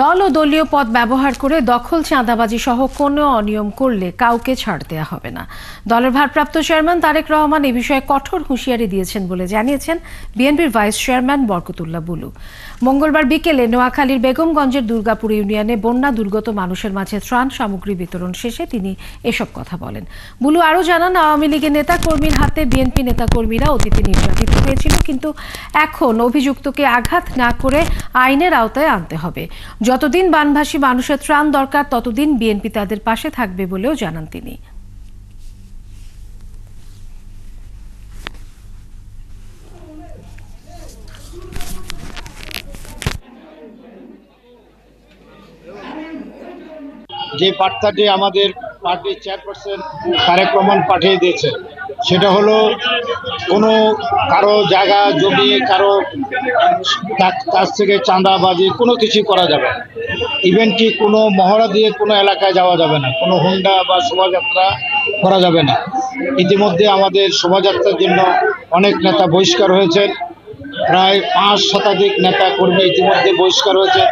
দল ও দলীয় পদ ব্যবহার করে দখল চাঁদাবাজি সহ কোনো অনিয়ম করলে কাউকে ছাড় দেওয়া হবে না। দলের ভারপ্রাপ্ত চেয়ারম্যান তারেক রহমান এ বিষয়ে কঠোর হুঁশিয়ারি দিয়েছেন বলে জানিয়েছেন বিএনপির ভাইস চেয়ারম্যান বরকতুল্লাহ বুলু। মঙ্গলবার বিকেলে নোয়াখালীর বেগমগঞ্জের দুর্গাপুর ইউনিয়নে বন্যা দুর্গত মানুষের মাঝে ত্রাণ সামগ্রী বিতরণ শেষে তিনি এসব কথা বলেন। বুলু আরও জানান, আওয়ামী লীগের নেতাকর্মীর হাতে বিএনপি নেতাকর্মীরা অতীতে নির্যাতিত হয়েছিল, কিন্তু এখন অভিযুক্তকে আঘাত না করে আইনের আওতায় আনতে হবে। যতদিন বানভাসী মানুষের ত্রাণ দরকার ততদিন বিএনপি তাদের পাশে থাকবে বলেও জানান তিনি। যে বার্তাটি আমাদের পার্টির চেয়ারপারসন তারেক রহমান পাঠিয়ে দিয়েছে সেটা হলো কোনো কারো জায়গা জমি কারো কাছ থেকে চাঁদাবাজি কোনো কিছু করা যাবে না। ইভেন কি কোনো মহড়া দিয়ে কোনো এলাকায় যাওয়া যাবে না, কোনো হুন্ডা বা শোভাযাত্রা করা যাবে না। ইতিমধ্যে আমাদের শোভাযাত্রার জন্য অনেক নেতা বহিষ্কার হয়েছেন, প্রায় 5 শতাধিক নেতা কর্মী ইতিমধ্যে বহিষ্কার হয়েছে।